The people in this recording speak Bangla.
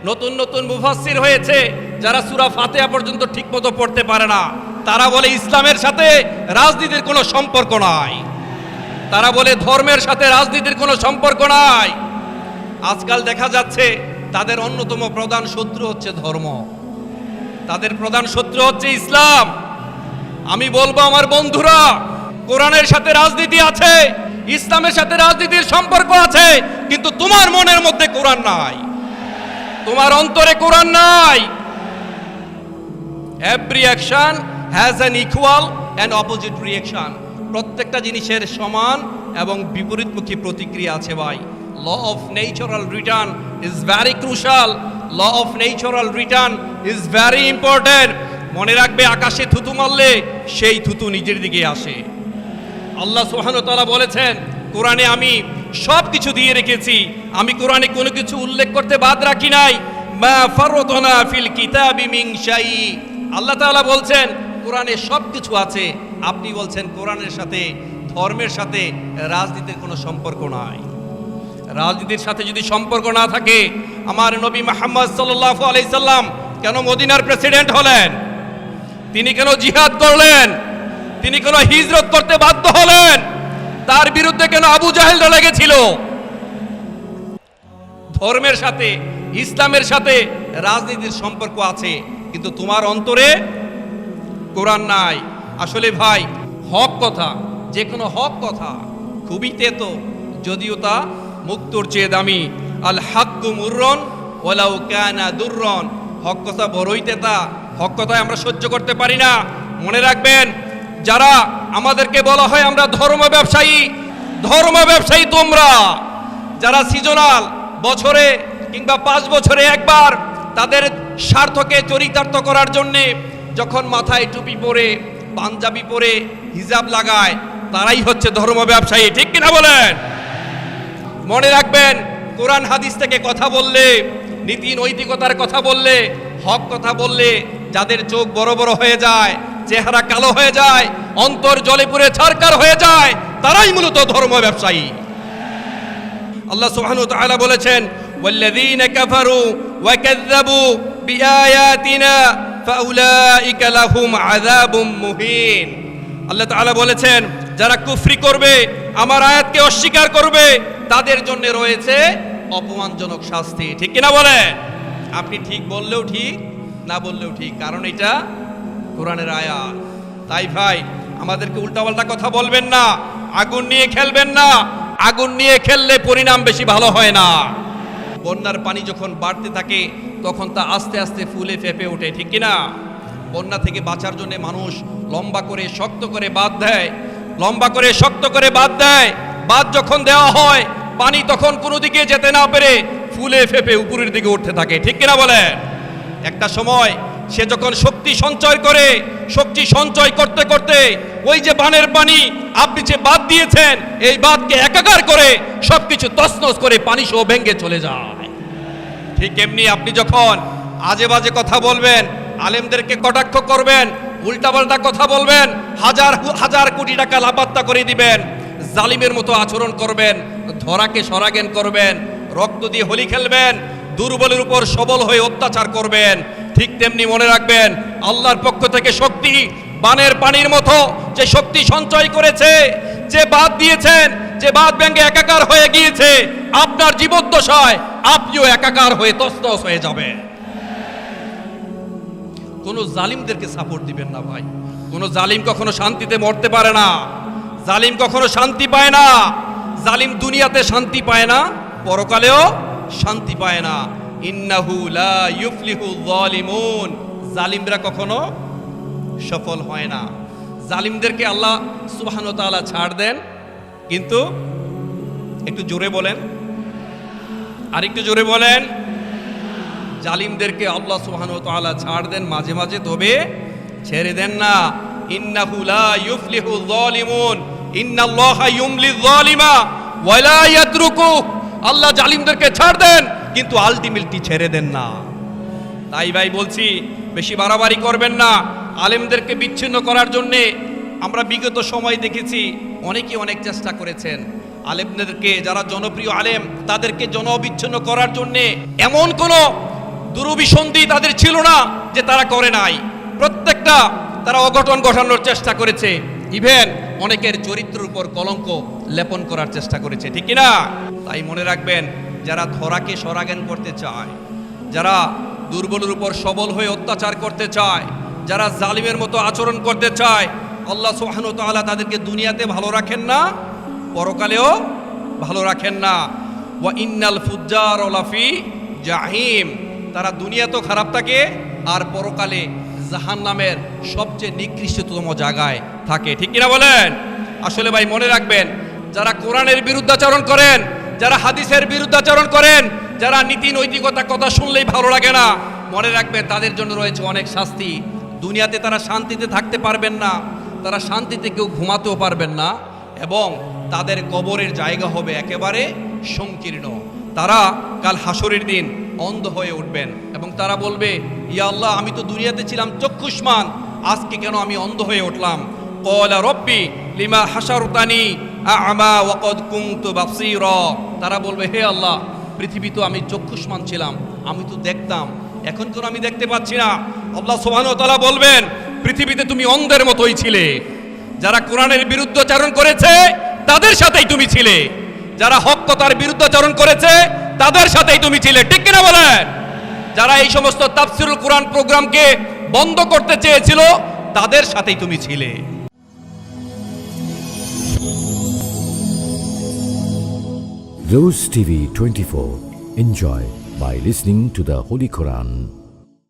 নতুন নতুন মুফাসসির হয়েছে যারা সূরা ফাতিহা পর্যন্ত ঠিকমতো পড়তে পারে না। তারা বলে ইসলামের সাথে রাজনীতির কোনো সম্পর্ক নাই, তারা বলে ধর্মের সাথে রাজনীতির কোনো সম্পর্ক নাই। আজকাল দেখা যাচ্ছে তাদের অন্যতম প্রধান শত্রু হচ্ছে ধর্ম, তাদের প্রধান শত্রু হচ্ছে ইসলাম। আমি বলবো আমার বন্ধুরা, কোরআনের সাথে রাজনীতি আছে, ইসলামের সাথে রাজনীতির সম্পর্ক আছে, কিন্তু তোমার মনের মধ্যে কোরআন নাই, তোমার অন্তরে কোরআন নাই। Every action has an equal and opposite reaction. প্রত্যেকটা জিনিসের সমান এবং বিপরীতমুখী প্রতিক্রিয়া আছে ভাই। Law of natural return is very crucial, law of natural return is very important. মনে রাখবে, আকাশে থুতু মারলে সেই থুতু নিজের দিকে আসে। আল্লাহ সুবহানাহু ওয়া তাআলা বলেছেন, কোরআনে আমি সব কিছু দিয়ে রেখেছি, আমি কোরআনে কোনো কিছু উল্লেখ করতে বাদ রাখি নাই। মা ফাররাতনা ফিল কিতাবি মিন শাই। আল্লাহ তাআলা বলছেন কোরআনে সব কিছু আছে। আপনি বলছেন কোরআনের সাথে ধর্মের সাথে রাজনীতির কোনো সম্পর্ক নাই। রাজনীতির সাথে যদি সম্পর্ক না থাকে, আমার নবী মুহাম্মদ সাল্লাল্লাহু আলাইহি সাল্লাম কেন মদিনার প্রেসিডেন্ট হলেন? তিনি কেন জিহাদ করলেন? তিনি কেন হিজরত করতে বাধ্য হলেন? তার বিরুদ্ধে কেন আবু জাহেলরা লেগেছিল? ধর্মের সাথে ইসলামের সাথে রাজনীতির সম্পর্ক আছে, কিন্তু তোমার অন্তরে কোরআন নাই। আসলে ভাই, হক কথা, যে কোনো হক কথা খুবই তেতো, যদিও তা মুক্তোর চেয়ে দামি। আল হাক্কু মুররন ওয়ালাউ কানা দুররন। হক কথা বড়ই তেতা, হক কথায় আমরা সহ্য করতে পারি না। মনে রাখবেন, যারা আমাদেরকে বলা হয় আমরা ধর্ম ব্যবসায়ী, ধর্ম ব্যবসায়ী তোমরা, যারা সিজনাল বছরে কিংবা 5 বছরে একবার তাদের স্বার্থকে চরিতার্থ করার জন্যে যখন মাথায় টুপি পরে, পাঞ্জাবি পরে, হিজাব লাগায়, তারাই হচ্ছে ধর্ম ব্যবসায়ী। ঠিক কিনা বলেন? মনে রাখবেন, কোরআন হাদিস থেকে কথা বললে, নীতি নৈতিকতার কথা বললে, হক কথা বললে, যাদের চোখ বড় বড় হয়ে যায়, চেহারা কালো হয়ে যায়, অন্তর জলে পুড়ে ছারখার হয়ে যায়, তারাই মূলত ধর্ম ব্যবসায়ী। আল্লাহ সুবহানাহু ওয়া তাআলা বলেছেন, ওয়াল্লাযীনা কাফারু ওয়া কাযযাবু বিআয়াতিনা ফাউলাইকা লাহুম আযাবুম মুহিন। আল্লাহ তাআলা বলেছেন, যারা কুফরি করবে, আমার আয়াতকে অস্বীকার করবে, তাদের জন্য রয়েছে অপমানজনক শাস্তি। ঠিক কিনা বলেন? আপনি ঠিক বললেও ঠিক, না বললেও ঠিক, কারণ এটা কোরআনের আয়াত। তাই ভাই, আমাদেরকে উল্টাপাল্টা কথা বলবেন না, আগুন নিয়ে খেলবেন না। আগুন নিয়ে খেললে পরিণাম বেশি ভালো হয় না। বন্যার পানি যখন বাড়তে থাকে, তখন তা আস্তে আস্তে ফুলে ফেঁপে ওঠে। ঠিক কিনা? বন্যা থেকে বাঁচার জন্য মানুষ লম্বা করে শক্ত করে বাঁধ দেয়, লম্বা করে শক্ত করে বাঁধ দেয়। বাঁধ যখন দেওয়া হয়, পানি তখন কোনো দিকে যেতে না পেরে ফুলে ফেঁপে উপরের দিকে উঠতে থাকে। ঠিক কিনা বলেন? একটা সময় সে যখন শক্তি সঞ্চয় করে, শক্তি সঞ্চয় করতে করতে ওই যে বানের পানি আপনি যে বাঁধ দিয়েছেন, এই বাঁধকে একাকার করে সবকিছু তছনছ করে পানি সহ ভেঙে চলে যায়। ঠিক এমনি আপনি যখন আজে বাজে কথা বলবেন, আলেমদেরকে কটাক্ষ করবেন, উল্টাপাল্টা কথা বলবেন, হাজার হাজার কোটি টাকা লাপাত্তা করে দিবেন, জালিমের মতো আচরণ করবেন, ধরাকে সরাগেন করবেন, রক্ত দিয়ে হোলি খেলবেন, দুর্বলের উপর সবল হয়ে অত্যাচার করবেন, ঠিক তেমনি মনে রাখবেন, আল্লাহর পক্ষ থেকে শক্তি বানের পানির মতো যে শক্তি সঞ্চয় করেছে, যে বাঁধ দিয়েছেন, যে বাঁধ ভেঙে একাকার হয়ে গিয়েছে, আপনার জীবদ্দশায় আপনিও একাকার হয়ে তছনছ হয়ে যাবেন। কোনো জালিমদেরকে সাপোর্ট দিবেন না ভাই। কোনো জালিম কখনো শান্তিতে মরতে পারে না, জালিম কখনো শান্তি পায় না। জালিম দুনিয়াতে শান্তি পায় না, পরকালেও শান্তি পায় না। ইন্নাহু লা ইউফলিহুল যালিমুন। জালিমরা কখনো সফল হয় না। জালিমদেরকে আল্লাহ সুবহানাহু ওয়া তাআলা ছাড় দেন, কিন্তু একটু জোরে বলেন, আর একটু জোরে বলেন, জালিমদেরকে আল্লাহ সুবহানাহু ওয়া তাআলা ছাড় দেন মাঝে মাঝে, তবে ছেড়ে দেন না। ইন্নাহু লা ইউফলিহুল যালিমুন ইন্নাল্লাহা ইউমলিয যালিমা ওয়া লা ইয়াতরুকু। আল্লাহ জালিমদেরকে ছাড় দেন, কিন্তু আলটিমেটলি ছেড়ে দেন না। তাই ভাই বলছি, বেশি বাড়াবাড়ি করবেন না। আলেমদেরকে বিচ্ছিন্ন করার জন্যে আমরা বিগত সময় দেখেছি অনেকেই অনেক চেষ্টা করেছেন। আলেমদেরকে, যারা জনপ্রিয় আলেম, তাদেরকে জনবিচ্ছিন্ন করার জন্যে এমন কোনো দুরভিসন্ধি তাদের ছিল না যে তারা করে নাই। প্রত্যেকটা তারা অঘটন ঘটানোর চেষ্টা করেছে, ইভেন অনেকের চরিত্রের উপর কলঙ্ক লেপন করার চেষ্টা করেছে, ঠিক কি না? তাই মনে রাখবেন, যারা ধরাকে সরাজ্ঞান করতে চায়, যারা দুর্বলের উপর সবল হয়ে অত্যাচার করতে চায়, যারা জালিমের মতো আচরণ করতে চায়, আল্লাহ সুবহানাহু ওয়া তাআলা তাদেরকে দুনিয়াতে ভালো রাখেন না, পরকালেও ভালো রাখেন না। ওয়া ইন্নাল ফুজ্জার লাফি জাহিম, তারা দুনিয়াতেও খারাপ থাকে আর পরকালে জাহান্নামের সবচেয়ে নিকৃষ্টতম জায়গায় থাকে, ঠিক কিনা বলেন? আসলে ভাই মনে রাখবেন, যারা কোরআনের বিরুদ্ধাচরণ করেন, যারা হাদিসের বিরুদ্ধাচরণ করেন, যারা নীতি নৈতিকতা কথা শুনলেই ভালো লাগে না, মনে রাখবেন তাদের জন্য রয়েছে অনেক শাস্তি। দুনিয়াতে তারা শান্তিতে থাকতে পারবেন না, তারা শান্তিতে কেউ ঘুমাতেও পারবেন না, এবং তাদের কবরের জায়গা হবে একেবারে সংকীর্ণ। তারা কাল হাসরের দিন অন্ধ হয়ে উঠবেন এবং তারা বলবে, ইয়া আল্লাহ, আমি তো দুনিয়াতে ছিলাম চক্ষুষ্মান, আজকে কেন আমি অন্ধ হয়ে উঠলাম? ক্বালা রব্বি লিমা হাশারতানি আ'মা ওয়া ক্বাদ কুনতু বাসীরা, তারা বলবে, হে আল্লাহ, পৃথিবী তো আমি চক্ষুষ্মান ছিলাম, আমি তো দেখতাম, এখন কেন আমি দেখতে পাচ্ছি না? আল্লাহ সুবহানাহু ওয়া তাআলা বলবেন, পৃথিবীতে তুমি অন্ধের মতোই ছিলে। যারা কোরআনের বিরুদ্ধাচরণ করেছে তাদের সাথেই তুমি ছিলে, যারা হক কথার বিরুদ্ধাচরণ করেছে তাদের সাথেই তুমি ছিলে, ঠিক কিনা বলেন? যারা এই সমস্ত তাফসীরুল কোরআন প্রোগ্রামকে বন্ধ করতে চেয়েছিল তাদের সাথেই তুমি ছিলে। Rose TV 24. Enjoy by listening to the Holy Quran.